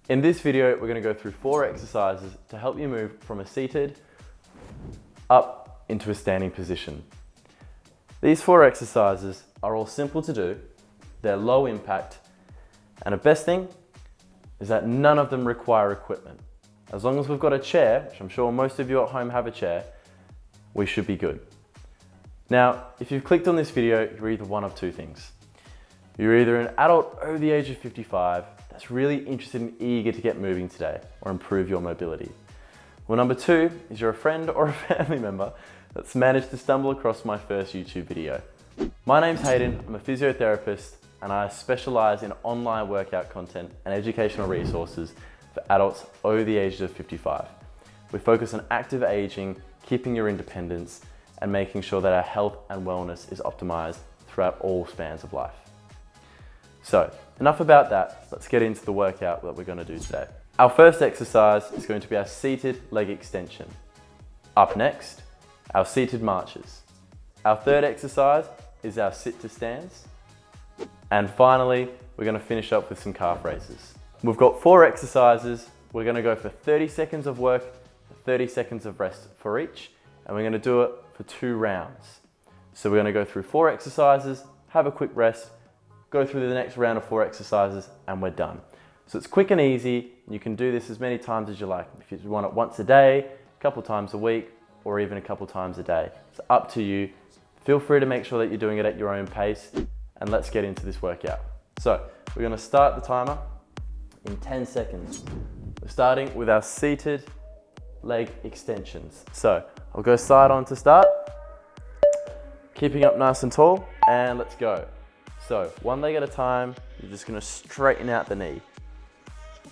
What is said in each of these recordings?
In this video, we're going to go through 4 exercises to help you move from a seated up into a standing position. These 4 exercises are all simple to do, they're low impact, and the best thing is that none of them require equipment. As long as we've got a chair, which I'm sure most of you at home have a chair, we should be good. Now, if you've clicked on this video, you're either one of 2 things. You're either an adult over the age of 55 that's really interested and eager to get moving today or improve your mobility. Well, number 2 is you're a friend or a family member that's managed to stumble across my first YouTube video. My name's Hayden, I'm a physiotherapist, and I specialize in online workout content and educational resources for adults over the age of 55. We focus on active aging, keeping your independence, and making sure that our health and wellness is optimized throughout all spans of life. So, enough about that, let's get into the workout that we're going to do today. Our first exercise is going to be our seated leg extension. Up next, our seated marches. Our third exercise is our sit to stands. And finally, we're going to finish up with some calf raises. We've got 4 exercises. We're going to go for 30 seconds of work, 30 seconds of rest for each, and we're going to do it for 2 rounds. So we're going to go through 4 exercises, have a quick rest, go through the next round of 4 exercises, and we're done. So it's quick and easy. You can do this as many times as you like. If you want it once a day, a couple times a week, or even a couple times a day. It's up to you. Feel free to make sure that you're doing it at your own pace, and let's get into this workout. So we're going to start the timer in 10 seconds. We're starting with our seated leg extensions. So I'll go side on to start, keeping up nice and tall, and let's go. So 1 leg at a time, you're just going to straighten out the knee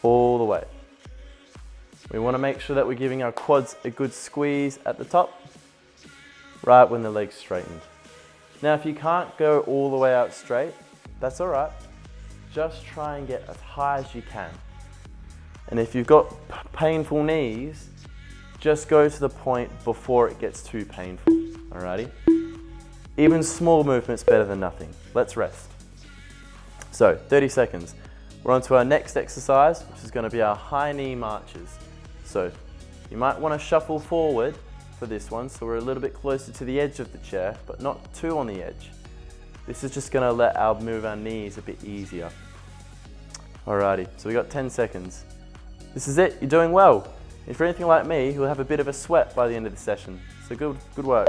all the way. We want to make sure that we're giving our quads a good squeeze at the top, right when the leg's straightened. Now if you can't go all the way out straight, that's all right. Just try and get as high as you can. And if you've got painful knees, just go to the point before it gets too painful, alrighty? Even small movements better than nothing. Let's rest. So 30 seconds. We're on to our next exercise, which is going to be our high knee marches. So you might want to shuffle forward for this one, so we're a little bit closer to the edge of the chair, but not too on the edge. This is just going to let our move our knees a bit easier. Alrighty, so we got 10 seconds. This is it, you're doing well. If you're anything like me, you'll have a bit of a sweat by the end of the session. So good work.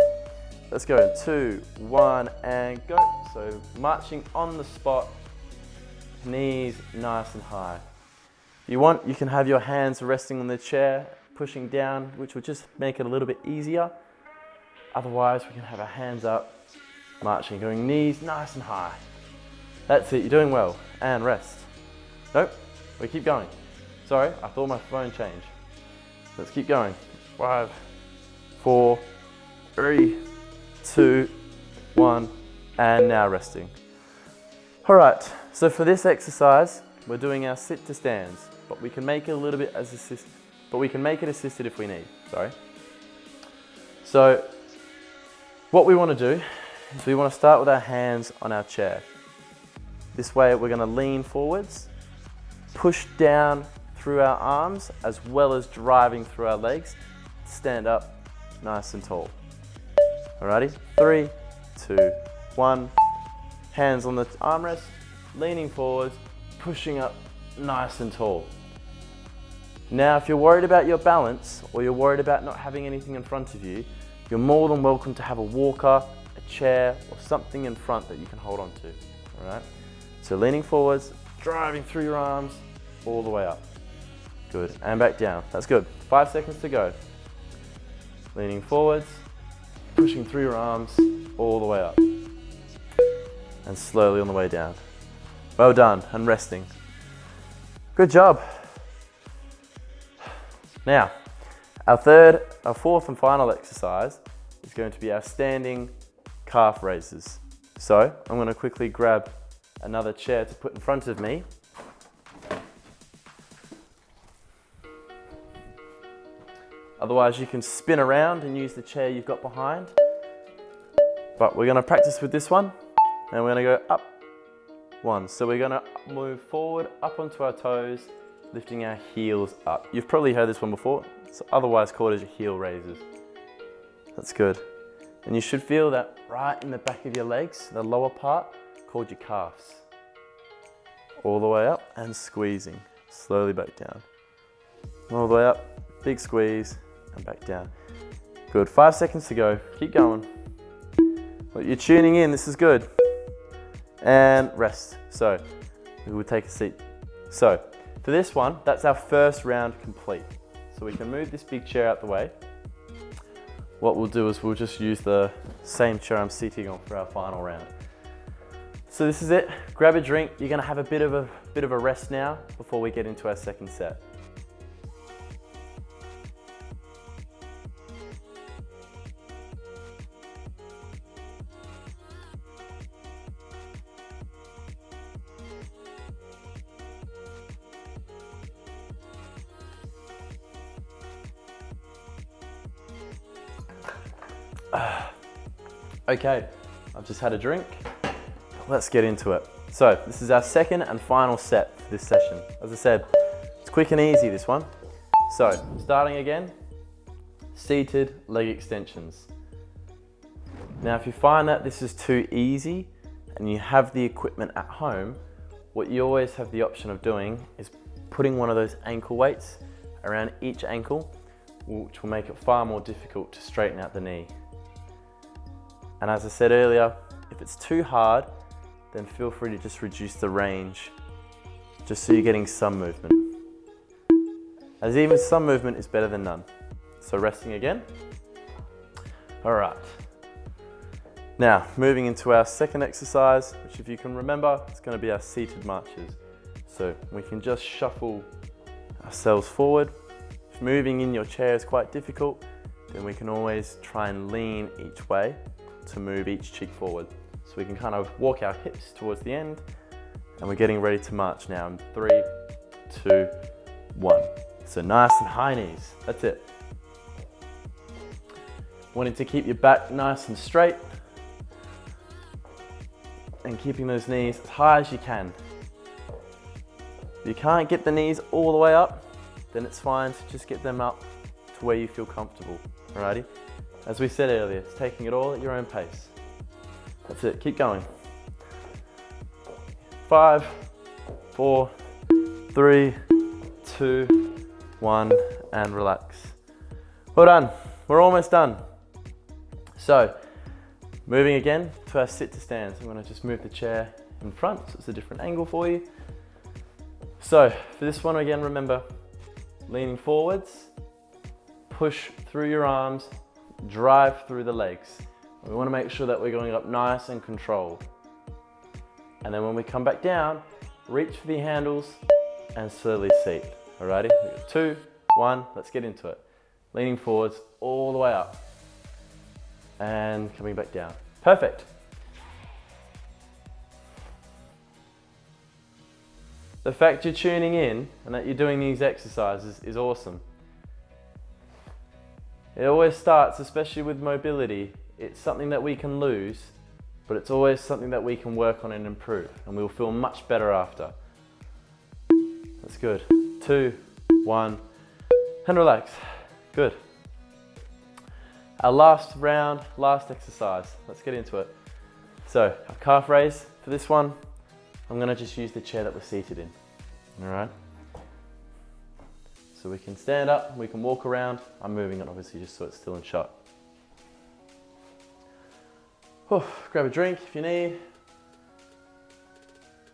Let's go, 2, 1, and go. So marching on the spot, knees nice and high. If you want, you can have your hands resting on the chair, pushing down, which will just make it a little bit easier. Otherwise, we can have our hands up, marching, going knees nice and high. That's it, you're doing well. And rest. Nope, we keep going. Sorry, I thought my phone changed. Let's keep going. 5, 4, 3, 2, 1, and now resting. All right, so for this exercise, we're doing our sit to stands, but we can make it a little bit as assisted, but we can make it assisted if we need, sorry. So what we want to do is we want to start with our hands on our chair. This way we're going to lean forwards, push down through our arms as well as driving through our legs, stand up nice and tall. Alrighty, 3, 2, 1, hands on the armrest, leaning forwards, pushing up nice and tall. Now if you're worried about your balance or you're worried about not having anything in front of you, you're more than welcome to have a walker, a chair, or something in front that you can hold on to. Alright, so leaning forwards, driving through your arms, all the way up. Good, and back down. That's good. 5 seconds to go. Leaning forwards, pushing through your arms, all the way up. And slowly on the way down. Well done, and resting. Good job. Now, our 4th and final exercise is going to be our standing calf raises. So, I'm going to quickly grab another chair to put in front of me. Otherwise, you can spin around and use the chair you've got behind. But we're going to practice with this one, and we're going to go up 1. So we're going to move forward, up onto our toes, lifting our heels up. You've probably heard this one before. It's otherwise called as your heel raises. That's good. And you should feel that right in the back of your legs, the lower part, called your calves. All the way up and squeezing, slowly back down. All the way up, big squeeze, and back down. Good, 5 seconds to go, keep going. Well, you're tuning in, this is good. And rest. So, we will take a seat. So, for this one, that's our first round complete. So we can move this big chair out the way. What we'll do is we'll just use the same chair I'm sitting on for our final round. So this is it, grab a drink. You're gonna have a bit of a rest now before we get into our second set. Okay, I've just had a drink. Let's get into it. So this is our second and final set for this session. As I said, it's quick and easy, this one. So starting again, seated leg extensions. Now if you find that this is too easy and you have the equipment at home, what you always have the option of doing is putting one of those ankle weights around each ankle, which will make it far more difficult to straighten out the knee. And as I said earlier, if it's too hard, then feel free to just reduce the range, just so you're getting some movement. As even some movement is better than none. So resting again. All right. Now, moving into our second exercise, which if you can remember, it's going to be our seated marches. So we can just shuffle ourselves forward. If moving in your chair is quite difficult, then we can always try and lean each way to move each cheek forward. So we can kind of walk our hips towards the end, and we're getting ready to march now in 3, 2, 1. So nice and high knees, that's it. Wanting to keep your back nice and straight, and keeping those knees as high as you can. If you can't get the knees all the way up, then it's fine to just get them up to where you feel comfortable, alrighty? As we said earlier, it's taking it all at your own pace. That's it, keep going. 5, 4, 3, 2, 1, and relax. Well done, we're almost done. So, moving again to our sit to stand. So I'm gonna just move the chair in front, so it's a different angle for you. So, for this one again, remember, leaning forwards, push through your arms, drive through the legs. We want to make sure that we're going up nice and controlled. And then when we come back down, reach for the handles and slowly seat. Alrighty, 2, 1, let's get into it. Leaning forwards all the way up and coming back down. Perfect. The fact you're tuning in and that you're doing these exercises is awesome. It always starts, especially with mobility, it's something that we can lose, but it's always something that we can work on and improve, and we'll feel much better after. That's good. 2, 1, and relax. Good. Our last round, last exercise. Let's get into it. So, our calf raise. For this one, I'm gonna just use the chair that we're seated in. All right? So we can stand up, we can walk around. I'm moving it obviously just so it's still in shot. Grab a drink if you need.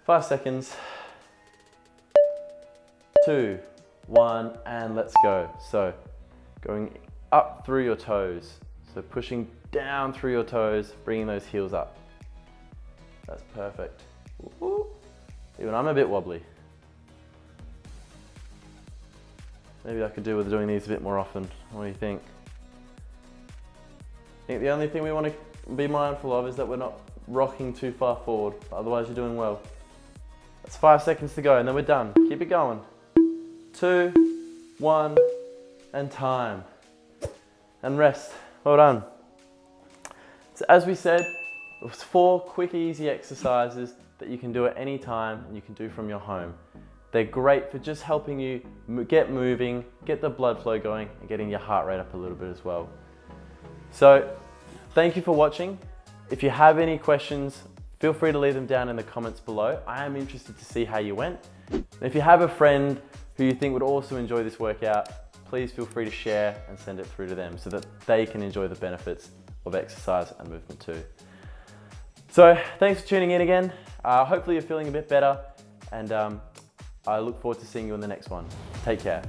5 seconds. 2, 1, and let's go. So going up through your toes. So pushing down through your toes, bringing those heels up. That's perfect. Woo-hoo. Even I'm a bit wobbly. Maybe I could do with doing these a bit more often. What do you think? I think the only thing we want to be mindful of is that we're not rocking too far forward, but otherwise you're doing well. That's 5 seconds to go and then we're done. Keep it going. 2, 1, and time. And rest. Well done. So as we said, it was 4 quick, easy exercises that you can do at any time and you can do from your home. They're great for just helping you get moving, get the blood flow going, and getting your heart rate up a little bit as well. So, thank you for watching. If you have any questions, feel free to leave them down in the comments below. I am interested to see how you went. And if you have a friend who you think would also enjoy this workout, please feel free to share and send it through to them so that they can enjoy the benefits of exercise and movement too. So thanks for tuning in again. Hopefully you're feeling a bit better, and I look forward to seeing you in the next one. Take care.